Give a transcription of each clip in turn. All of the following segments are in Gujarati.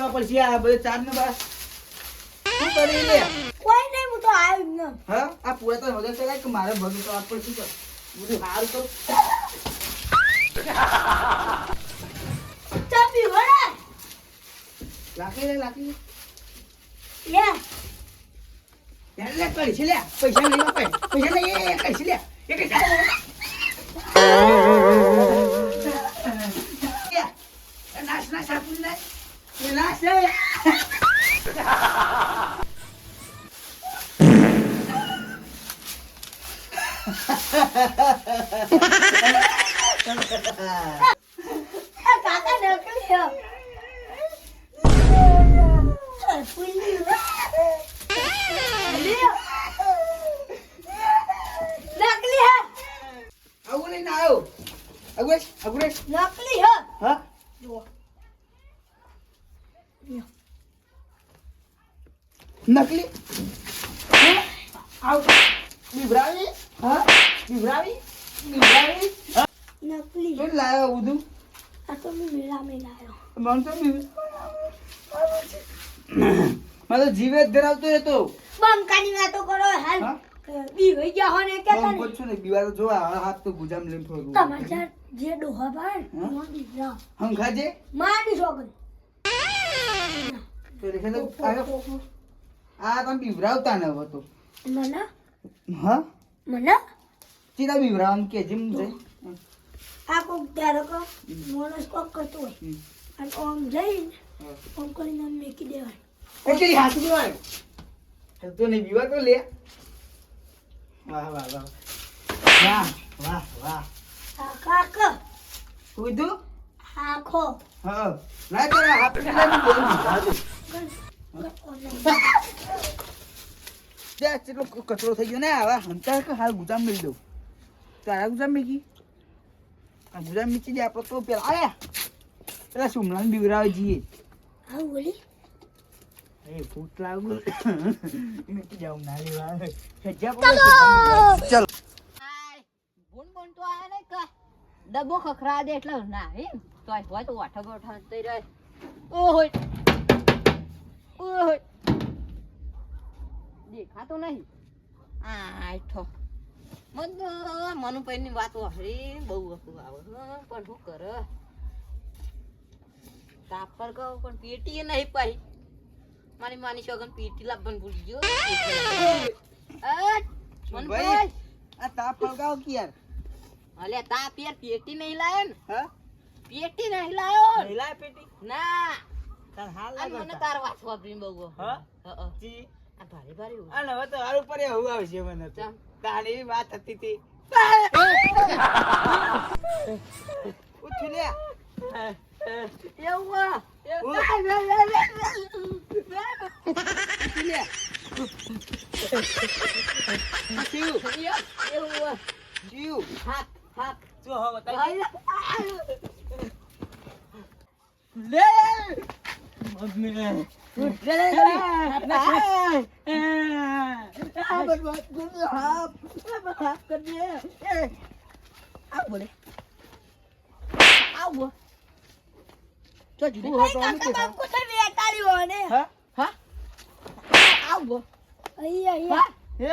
લેવા પડશે આ બધે ચાર ને બસ શું કરી લે કોઈ નહીં હું તો આવ્યો જ ન હા આ પૂરા તો મદદ કરે કે મારે ભગત તો આપણ શું કર બધું હાલ તો ચાપી વળે લાખી લે લે યાર લે કરી છે લે પૈસા નહીં આપે પૈસા નહીં એ કરી છે લે એ કરી નાશ નાશ આપું ને એ નાશ લે કાકા નકલી હે પુલી નકલી હે આવું નહીં ના આવ્યો અગુરેશ અગુરેશ નકલી હે હા જો નકલી આવ બિભરાવી હા બિભરાવી નકલી શું લાયો બધું આ તો મેં મેળા મેં લાયો મન તો મારો જીવે જ ધરાવતો હતો બંકાની વાતો કરો હાલ હા? બી હોઈ ગયા હો ને કેતા બમ છું ને બીવા તો જો હાથ તો ગુજામ લઈને ફરું તમાર જે ડોહા બાર નો દીકરા હંખાજે માની સોગન તો દેખે તો આવ્યો આ તમે બીવરાવતા ન હતો મને હા મને સીધા બીવરામ કે જીમ છે આ કોક ત્યારે કો મોણસ કોક કરતો હોય અને ઓમ જઈને ઓમ કરીને આમ મેકી દેવાય એકલી હાથ દેવાય તો ને બીવા તો લે વાહ વાહ વાહ વાહ વાહ વાહ આ કાકા કીધું આખો હા ના તારા હાથ ને બોલ હાજુ ત્યાં કેટલો કચરો થઈ ગયો ને આવા હંતા કે હાલ ગુજામ મેળી દઉં તારા ગુજામ મેકી આ ગુજામ મીચી દે આપણે તો પેલા આયા પેલા સુમલાને બીવરાવે જઈએ આ બોલી એ ભૂત લાગુ મેકી જાઉં ના લેવા સજ્જા ચલો ચલ બોન બોન તો આયા નહીં કા ડબ્બો ખખરા દે એટલે ના હે તોય હોય તો વાઠા ગોઠા થઈ રહે ઓહોય ઓહોય દેખાતો નહીં આ ઠો મનુ પૈની વાત હરી બહુ વસ્તુ આવે પણ શું કરે તાપ પર કહું પણ પેટી નહીં પાઈ મારી માની છોકન પેટી લાવવાનું ભૂલી ગયો મન ભાઈ આ તાપ ફળગાવ કે યાર અલે તાપ યાર પેટી નહીં લાયો ને હા પેટી નહીં લાયો મહિલા પેટી ના તાર હાલ આ મને તાર વાત વાપરીને બહુ હા હા જી આ ભારે ભારે એવું. આ હવે તો હારું પર એવું આવશે મને તો ચમ. તારી વાત હતી તે ઉઠી લે એવું આ. ઉઠી લે જીવ એવું આ. જીવ હાથ હાથ જો હવે તારી લે મમ્મી લે કાકા બાપકો તો વેટાડી હો ને હા હા આવો અહીંયા એ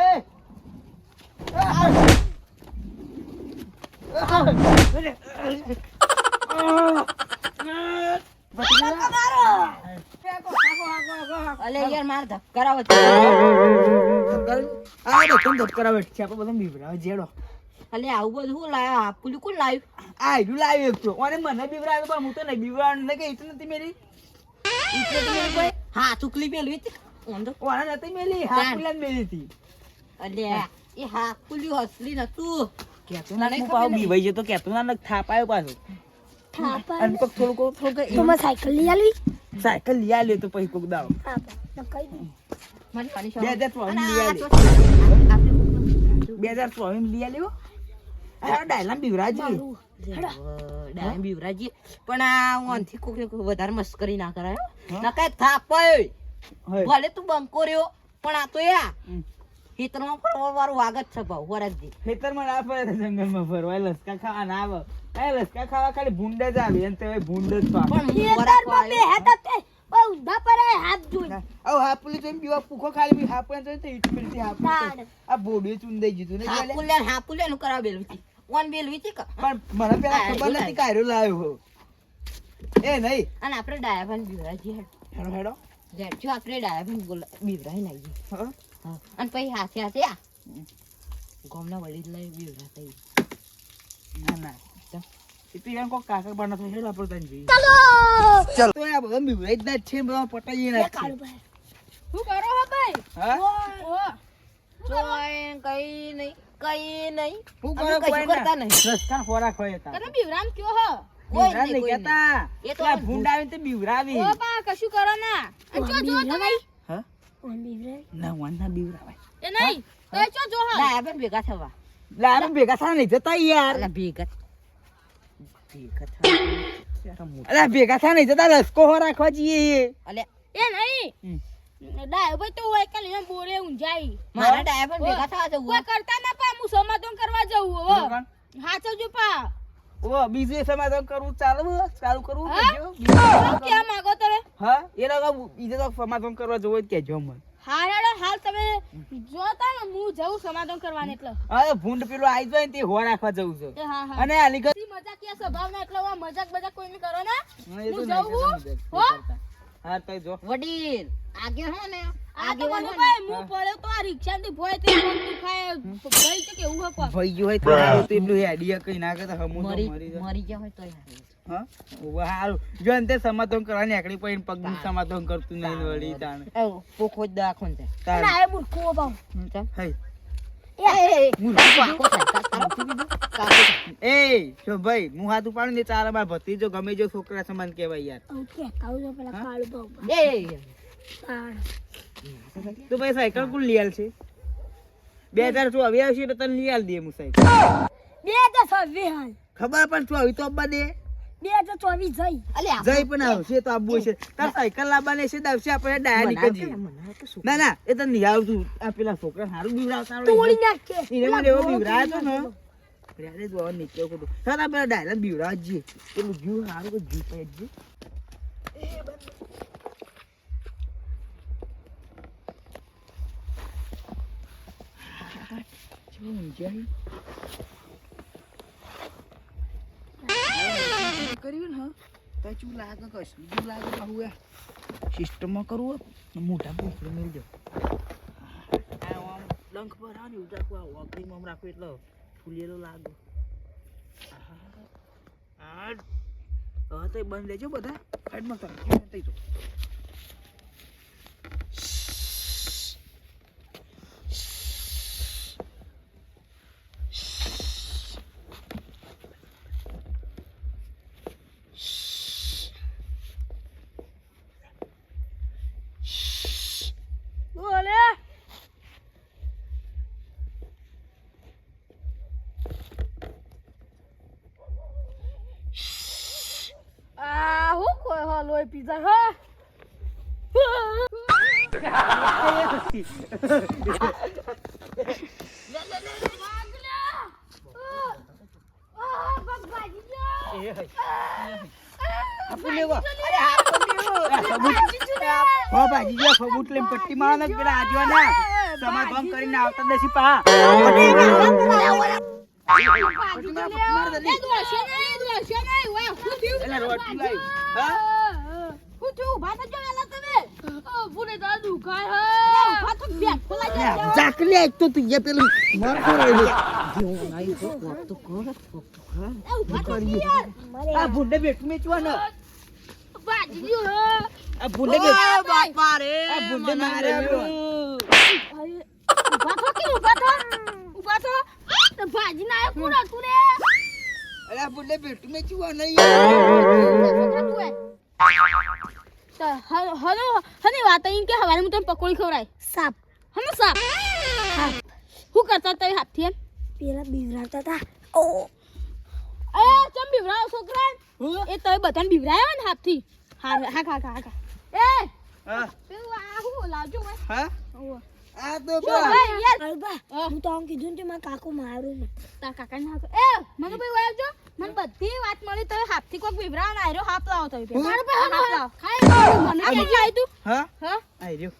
કાકા મારો અલે યાર માર ધક્કરાવો છે. આ બધું ધબકારા બેઠ છે આપણે બધું બીવરાવે જેડો અલે આવું બધું શું લાયો આ પુલી કોણ લાવ્યું આ આયડું લાવ્યો એક તો અને મને બીવરાવે પણ હું તો નહીં બીવરાવાનું ને કે ઈટ નથી મેલી ઈટ નથી મેલી કોઈ હા ચુકલી પેલી હતી ઓંધો ઓના નથી મેલી હા પુલા મેલી હતી અલે એ હા પુલી હસલી નતું કેતો ના હું પાવ બીવાઈ જતો કેતો ના થાપાયો પાછો અને કોક થોડું તો માં સાયકલ લઈ આલવી સાયકલ લઈ આલ્યો તો પછી કોક દાવ હા તો કઈ દે મને પાણી 2023 લઈ આલ્યો 2023 લઈ આલ્યો આ ડાયલામ બીવરાજી ડાયમ બીવરાજી પણ આ ઓનથી કોક વધારે મસ્કરી ના કરાયો નકાય થાપાયો ભલે તું બંકો રહ્યો પણ આ તો યા ખેતરમાં ફરવા વાળું વાગત છે ભાવ વરસજી ખેતરમાં ના ફરે જંગલમાં ફરવા લસકા ખાવા ના આવે લસકા ખાવા ખાલી ભૂંડ જ આવે અને તે ભૂંડ જ પાક પણ ખેતરમાં બે હતા તે ઓય ઊંધા પર હાથ જોઈ ના આવ હાપુલી જોઈને બીવા પૂખો ખાલી બી હાપુને જોઈને તો ઈટ મિલતી હાપુ તાણ. આ બોડી ચુંદાઈ જીધું ને એટલે હાપુલે નું કરાવ બેલવી ઓન બેલવી છે પણ મને પેલા ખબર નથી કાયરો લાવ્યો હો એ નહીં અને આપણે ડાયાભાન બીવરાજી હેડો હેડો જો આપણે ડાયાભાન બીવરાઈ નાખી હા અને પછી હાથે હાથે આ ગોમના વડીલ લઈ બીવરાતા ના ના ચાલ. એ તો એમ કોક કાકા બના તો હેડો આપણે તને જોઈએ ચાલો ચાલ તો આ બધા બીવરાઈ જ ના છે બધા પટાઈ ના છે કાળુભાઈ શું કરો હો ભાઈ હા ચોય કઈ નહીં હું અમે કરો કશું કરતા નહીં. રસ્તા ખોરાક હોય તા તને બીવરામ કયો હો કોઈ બીવરા નહીં, નહીં કોઈ કહેતા એ તો પેલા ભૂંડ આવીને તે બીવરાવી ઓ બા કશું કરો ના અને ચો જો તમે હા ઓન બીવરાય ના વાના બીવરાવાય એ નહીં તો ચો જો હો ડાયાભાન ભેગા થવા લા આપણે ભેગા થા નહીં જતા યાર અલા ભેગા થવા અરે ભેગા થા નહીં જતા રસકો હો રાખવા જઈએ અલે એ નહીં ડાય ભાઈ તો હોય કે લીધા બોરે ઊંઝાઈ મારા ડાયાભાન ભેગા થવા જવું કોઈ કરતા ના પા હું સમાધાન કરવા જવું હો હાચવજો પા ઓ બીજે સમાધાન કરવું ચાલુ કરવું હા? કેજો શું કહેવા માંગો તમે હા એ લોકો બીજે તો સમાધાન કરવા જવું હોય તો કહેજો મને હા હેડો હાલ તમે જોતા ને હું જઉં સમાધાન કરવાને એટલે હવે ભૂંડ પેલો આવી જાય ને તે હો રાખવા જવું છે એ હા હા અને આલી કર મજાકિયા સ્વભાવ ના એટલે મજાક બજાક કોઈ નહીં કરો ના એ તો હું નહીં જવું કરતા, હો કરતા. હા તો જો વડીલ આગે હો ને આ તો આગેવાન મને હો ને. ભાઈ હું પડ્યો તો આ રિક્ષા થી ભોય તે પગ દુખાય ભાઈ તો કેવું હો પગ ભાઈ ગયો હોય તો હારું તો એટલું હેડિયા કઈ ના કરતા હમું તો મરી મરી જાય મરી ગયા હોય તોય હારું. હા ઓ હારું જો અંતે સમાધાન કરવાની આકડી પડીને પગનું સમાધાન કરતું નહીં વળી તાણ એ પોખો જ દાખો ને તાણ ના એ મૂર્ખો બાવ ચાલ. હઈ એ મૂર્ખ કાકો થાય, કાકો થાય. એ જો ભાઈ હું હાથ ઉપાડું ને ચાલે માર ભત્રીજો ગમે જો છોકરા સમાન કહેવાય યાર ઓકે કાઉ જો પેલા કાળુ બાવ એ તાણ તો ભાઈ સાયકલ કોણ લઈ આલ છે 2024 આવશે તો તને લઈ આલ દે હું સાયકલ 2026 હાલ ખબર પણ છું આવી તો અબ્બા દે 2024 જઈ અલે આપણે જઈ પણ આવશે તો આબુ છે તાર સાયકલ લાવવાને છે દાવશે આપણે ડાયા નીકળજી મને તો શું ના ના એ તો નહીં આવતું આ પેલા છોકરા સારું બીવડાવતા તોડી આવડે નાખે એને મને એવો બીવડાયો હતો ને અરે જો નીકળ્યો કુતું સર આપણે ડાયરેક્ટ બીવડાવ જઈએ પેલું જીવ સારું કે જીવ પે જ કર્યું ને તો ચૂ લાગે કશું બીજું લાગે બહુ સિસ્ટમમાં કરવું મોટા પૂછડું મેળજો ડંખ પર આવે ને ઉજાકું આ વોકિંગમાં રાખવું એટલે ફૂલેલો લાગે હવે તો બંધ લેજો બધા સાઈડમાં થઈ તો બોલે આ હું કોઈ હો લોહી પીઝા હો ફબૂટ લઈને પટ્ટી મારો ને પેલા આજવાના સમાધાન કરીને આવતા દસી પા એટલે રોટલી લાવી હા હું થયું ઉભા થજો વેલા તમે ભૂલે તો દુખાય હે ઉભા તો બેઠ ખોલાઈ જાય ચાકલી એક તો તું જે પેલું માર ખોરાય જેવું નાઈ તો કોક તો કર. ઉભા તો યાર આ ભૂંડે બેઠું મેચવાનો બાજી ગયો હે આ ભૂંડે બેઠું બાપા રે આ ભૂંડે મારે ઉભા તો ભાજી ના આયો કોણ હતું રે અરે આ ભૂંડે બેઠું મેચવાનો તો હલો હની વાત અહીં કે હવારે હું તને પકોડી ખવરાય સાપ હમ સાપ હું કરતા તઈ હાથથી એમ પેલા બીવરાતા હતા ઓ એ ચમ બીવરાવ છોકરા એ તઈ બધાને બીવરાયો ને હાથથી હા હા હા હા એ હા પેલું આ હું લાવજો ભાઈ હા ઓહ આ તો જો પેલા ભાઈ યાર અલ્બા હું તો આમ કીધું ને કે મારા કાકુ મારું ને તાર કાકા ના એ મને ભાઈ વાવજો મને બધી વાત મળી તો હાથથી કોક વિવરાણ આયરો હાફ લાવો તો મારો ભાઈ હાફ લાવો ખાય મને કેમ લાવી તું હા હા આઈ રહ્યો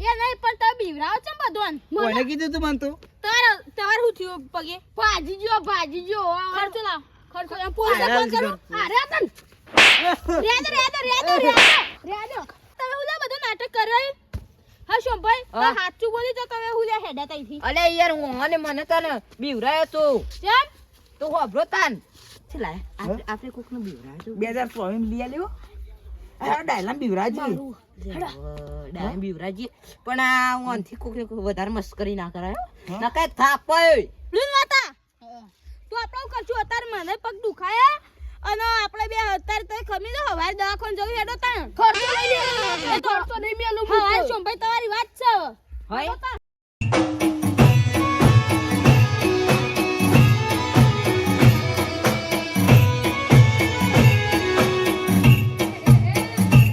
એ નહીં પણ તમે બીવરાવ છે બધું કોને કીધું તું મન તો તમારે શું થયું પગે ભાજી જો ખર્ચો લાવ ખર્ચો એમ પોલીસ ફોન કરો અરે તન રેડો તમે હું બધું નાટક કર્યો હા શોભાઈ હા. સાચું બોલી તો તમે હું હેડા તઈથી અલે યાર હું અને મને તને બીવરાયો તો કેમ તો હોબરો તાન છેલા આપણે કોકને બીવરાયો તો 2024 લઈ આલ્યો આ ડાયલામ બીવરાજી ડાય બીવરાજી પણ આ ઓનથી કોકને વધારે મસ્કરી ના કરાયો ના કાય થાપાય લીન વાતા તું આપણો કરશું અત્યારે મને પગ દુખાયા અને આપણે બે અત્યારે તો ખમી દો હવારે દવાખાને જવું હેડો તાણ ખર્ચો લઈ લે ખર્ચો નહીં મેલું હા શોભાઈ તમારી વાત છે હોય